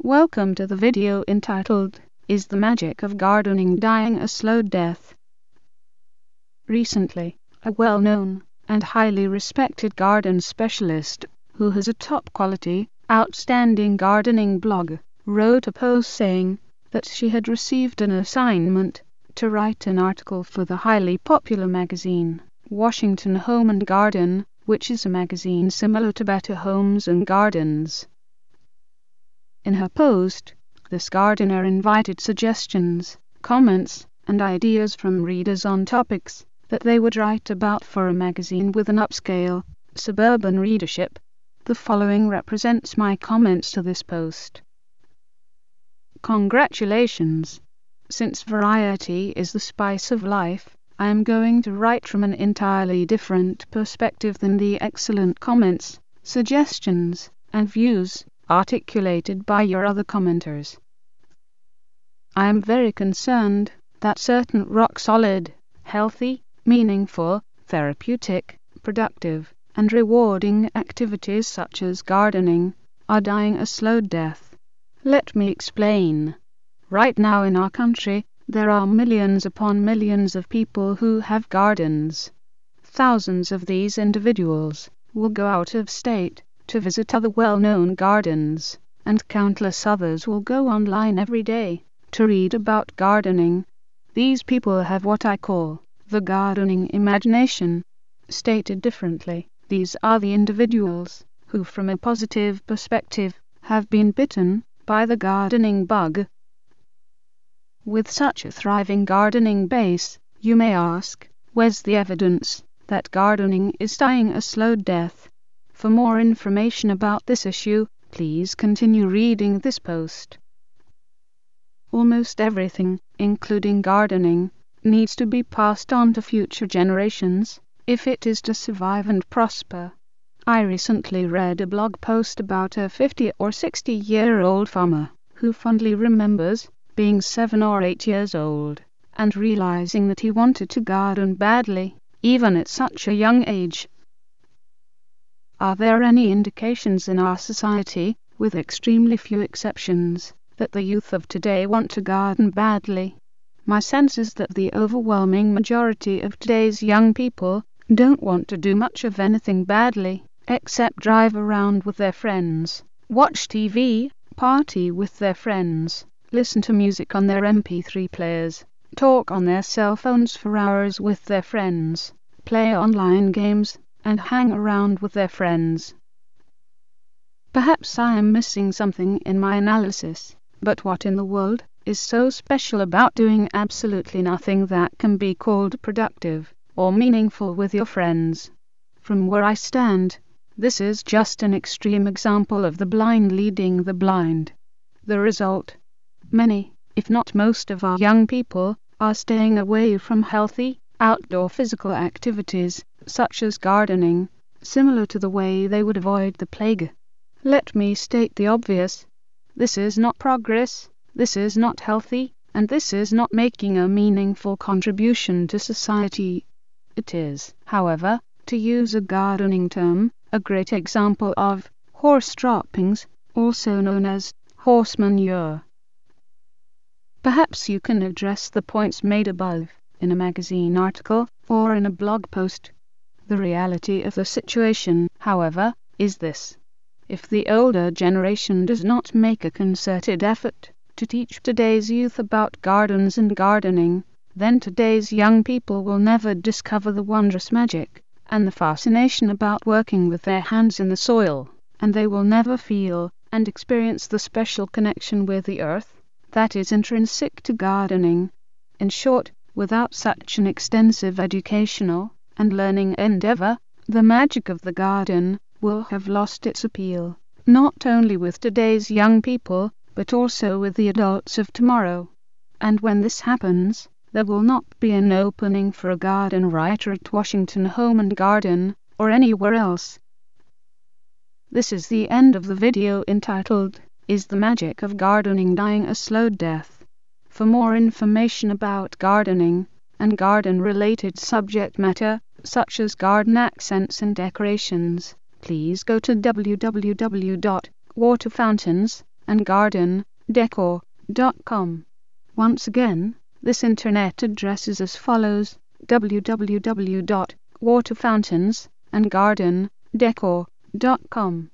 Welcome to the video entitled, Is the Magic of Gardening Dying a Slow Death? Recently, a well-known and highly respected garden specialist, who has a top-quality, outstanding gardening blog, wrote a post saying that she had received an assignment to write an article for the highly popular magazine, Washington Home and Garden, which is a magazine similar to Better Homes and Gardens. In her post, this gardener invited suggestions, comments, and ideas from readers on topics that they would write about for a magazine with an upscale, suburban readership. The following represents my comments to this post. Congratulations! Since variety is the spice of life, I am going to write from an entirely different perspective than the excellent comments, suggestions, and views articulated by your other commenters. I am very concerned that certain rock-solid, healthy, meaningful, therapeutic, productive, and rewarding activities such as gardening are dying a slow death. Let me explain. Right now in our country, there are millions upon millions of people who have gardens. Thousands of these individuals will go out of state to visit other well-known gardens, and countless others will go online every day to read about gardening. These people have what I call the gardening imagination. Stated differently, these are the individuals who, from a positive perspective, have been bitten by the gardening bug. With such a thriving gardening base, you may ask, where's the evidence that gardening is dying a slow death? For more information about this issue, please continue reading this post. Almost everything, including gardening, needs to be passed on to future generations if it is to survive and prosper. I recently read a blog post about a 50 or 60-year-old farmer who fondly remembers being 7 or 8 years old and realizing that he wanted to garden badly, even at such a young age. Are there any indications in our society, with extremely few exceptions, that the youth of today want to garden badly? My sense is that the overwhelming majority of today's young people don't want to do much of anything badly, except drive around with their friends, watch TV, party with their friends, listen to music on their MP3 players, talk on their cell phones for hours with their friends, play online games, and hang around with their friends. Perhaps I am missing something in my analysis, but what in the world is so special about doing absolutely nothing that can be called productive or meaningful with your friends? From where I stand, this is just an extreme example of the blind leading the blind. The result? Many, if not most of our young people are staying away from healthy, outdoor physical activities, such as gardening, similar to the way they would avoid the plague. Let me state the obvious. This is not progress, this is not healthy, and this is not making a meaningful contribution to society. It is, however, to use a gardening term, a great example of horse droppings, also known as horse manure. Perhaps you can address the points made above in a magazine article or in a blog post. The reality of the situation, however, is this. If the older generation does not make a concerted effort to teach today's youth about gardens and gardening, then today's young people will never discover the wondrous magic and the fascination about working with their hands in the soil, and they will never feel and experience the special connection with the earth that is intrinsic to gardening. In short, without such an extensive educational and learning endeavor, the magic of the garden will have lost its appeal, not only with today's young people, but also with the adults of tomorrow. And when this happens, there will not be an opening for a garden writer at Washington Home and Garden, or anywhere else. This is the end of the video entitled, Is the Magic of Gardening Dying a Slow Death? For more information about gardening and garden-related subject matter, such as garden accents and decorations, please go to www.waterfountains and garden decor.com. Once again, this internet address is as follows: www.waterfountainsandgardendecor.com.